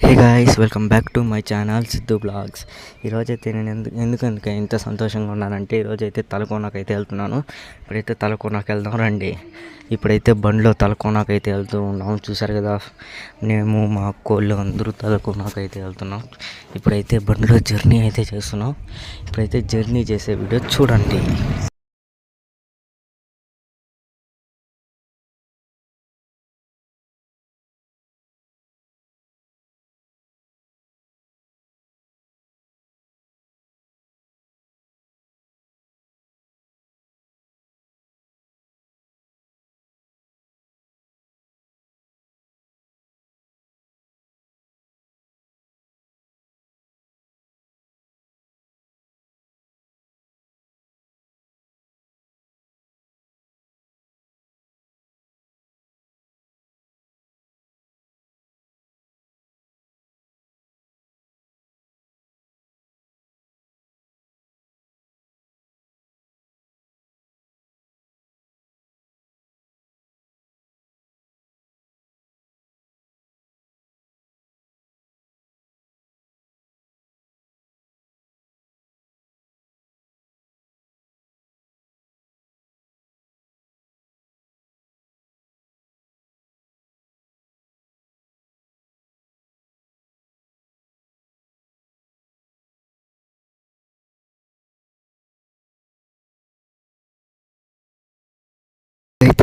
Hey guys, welcome back to my channel Siddhu blogs. ఈరోజైతే నేను ఎందుకంటే ఇంత సంతోషంగా ఉన్నానంటే ఈరోజైతే తలకోనకైతే వెళ్తున్నాను. ఇప్పుడైతే తలకోనకి వెళ్దాం రండి. ఇప్పుడైతే బండిలో తలకోనకైతే వెళ్తూ ఉన్నాం. చూసారు కదా, మేము మా కోళ్ళు అందరూ తలకోనకైతే వెళ్తున్నాం. ఇప్పుడైతే బండిలో జర్నీ అయితే చేస్తున్నాం. ఇప్పుడైతే జర్నీ చేసే వీడియో చూడండి.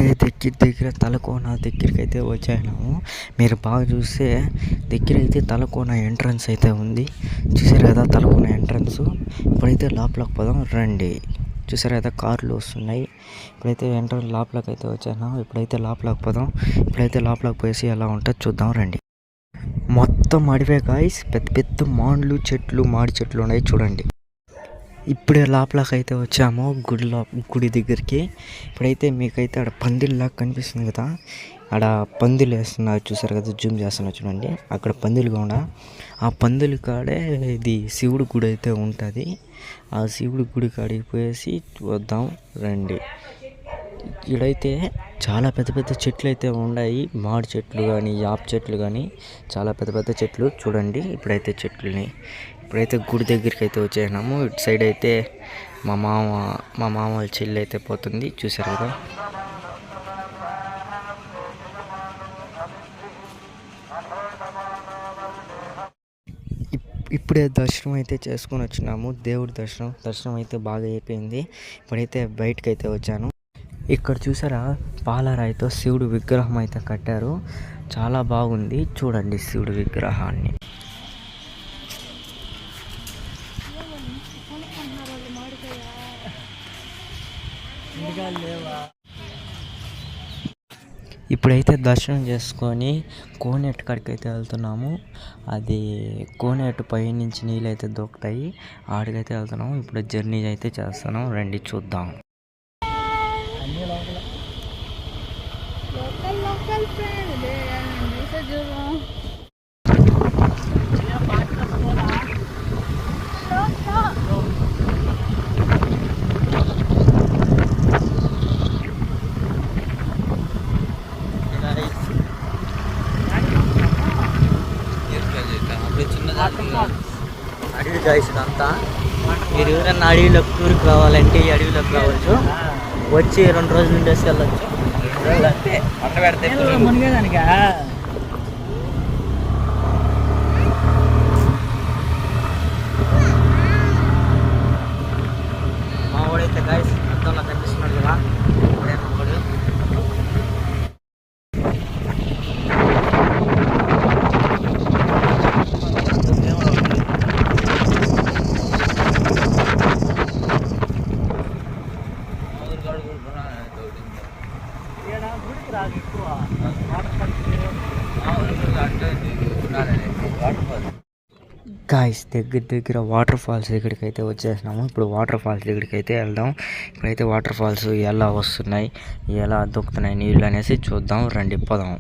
అయితే దగ్గర తలకోన దగ్గరికి అయితే వచ్చాము. మీరు బాగా చూస్తే దగ్గర అయితే తలకోన ఎంట్రన్స్ అయితే ఉంది. చూసారు కదా తలకోన ఎంట్రన్స్. ఇప్పుడైతే లోపలికి పోదాం రండి. చూసారు కదా కార్లు వస్తున్నాయి. ఇప్పుడైతే ఎంట్రన్స్ లోపలికి అయితే వచ్చాను. ఇప్పుడైతే లోపలికి పోదాం. ఇప్పుడైతే లోపలికి పోసి ఎలా ఉంటుందో చూద్దాం రండి. మొత్తం అడివే గాయ్స్, పెద్ద పెద్ద మాండ్లు చెట్లు, మాడి చెట్లు ఉన్నాయి చూడండి. ఇప్పుడే లోపలికి అయితే వచ్చాము గుడి దగ్గరికి. ఇప్పుడైతే మీకైతే ఆడ పందిరిలాగా కనిపిస్తుంది కదా, ఆడ పందిలు వేస్తున్నారు చూసారు కదా, జూమ్ చేస్తున్నారు చూడండి. అక్కడ పందిలు కూడా, ఆ పందిలు కాడే ఇది శివుడి గుడి అయితే ఉంటుంది. ఆ శివుడి గుడి కాడికి పోయేసి వద్దాం రండి. ఇక్కడైతే చాలా పెద్ద పెద్ద చెట్లు అయితే ఉన్నాయి. మాడి చెట్లు కానీ, యాప చెట్లు కానీ, చాలా పెద్ద పెద్ద చెట్లు చూడండి. ఇప్పుడైతే చెట్లని ఇప్పుడైతే గుడి దగ్గరికి అయితే వచ్చేసినాము. ఇటు సైడ్ అయితే మా మామ వాళ్ళ చెల్లి అయితే పోతుంది చూసారు కదా. ఇప్పుడే దర్శనం అయితే చేసుకొని వచ్చినాము. దేవుడి దర్శనం అయితే బాగా అయిపోయింది. ఇప్పుడైతే బయటకు అయితే వచ్చాను. ఇక్కడ చూసారా, పాలరాయితో శివుడు విగ్రహం అయితే కట్టారు. చాలా బాగుంది చూడండి శివుడి విగ్రహాన్ని. ఇప్పుడైతే దర్శనం చేసుకొని కోనేటి కాడికి అయితే వెళ్తున్నాము. అది కోనేటి పై నుంచి నీళ్ళు అయితే దొక్కుతాయి, ఆడికైతే వెళ్తున్నాము. ఇప్పుడు జర్నీ అయితే చేస్తున్నాం రండి చూద్దాం. అడవి గాయస్ ఇదంతా. మీరు ఎవరైనా అడవిలోకి టూర్కి రావాలంటే ఈ అడవిలోకి రావచ్చు. వచ్చి 2 రోజులు ఉండేసి వెళ్ళచ్చు. మా వాడైతే గాయస్ అర్థంలో కనిపిస్తున్నాడు కదా, వాడు. గాయస్ దగ్గర వాటర్ ఫాల్స్ దగ్గరికి అయితే వచ్చేసినాము. ఇప్పుడు వాటర్ ఫాల్స్ దగ్గరికి అయితే వెళ్దాం. ఇప్పుడైతే వాటర్ ఫాల్స్ ఎలా వస్తున్నాయి, ఎలా దొక్కుతున్నాయి నీళ్ళు అనేసి చూద్దాం రండి పోదాం.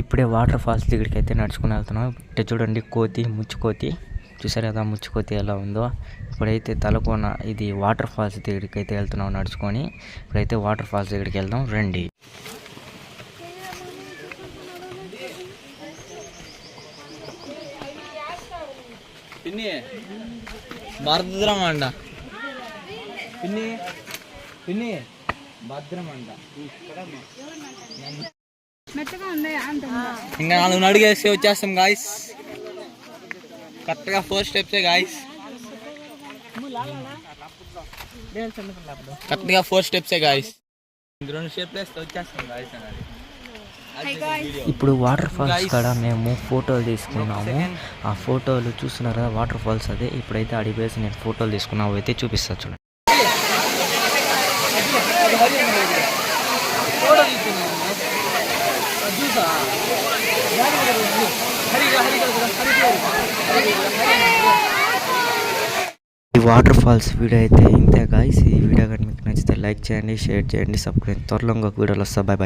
ఇప్పుడే వాటర్ ఫాల్స్ దగ్గరికి అయితే నడుచుకుని వెళ్తున్నాం. ఇట్లా చూడండి, ముచ్చుకోతి చూసారు కదా, ముచ్చుకోతి ఎలా ఉందో. ఇప్పుడైతే తలకోన ఇది వాటర్ ఫాల్స్ దగ్గరికి అయితే వెళ్తున్నాం నడుచుకొని. ఇప్పుడైతే వాటర్ ఫాల్స్ దగ్గరికి వెళ్దాం రండి. పిన్ని భద్రం అంట పిన్ని పిన్ని భద్రం అంట ఇంకా 4 అడుగేసి వచ్చేస్తాం గాయస్. కరెక్ట్గా 4 స్టెప్సే గాయస్. కరెక్ట్గా 4 స్టెప్సే గాయస్. 2 స్టెప్లు వేస్తే వచ్చేస్తాం గాయస్ అన్నది. ఇప్పుడు వాటర్ ఫాల్స్ కాడ మేము ఫోటోలు తీసుకున్నాము. ఆ ఫోటోలు చూస్తున్నారు కదా, వాటర్ ఫాల్స్ అదే. ఇప్పుడైతే అడిగి వేసి నేను ఫోటోలు తీసుకున్నావు అయితే చూపిస్తా చూడండి. ఈ వాటర్ ఫాల్స్ వీడియో అయితే ఇంతే గాయ్స్. ఈ వీడియో కానీ మీకు నచ్చితే లైక్ చేయండి, షేర్ చేయండి, సబ్స్క్రైబ్. త్వరలో ఇంకొక వీడియోలో వస్తా. By by.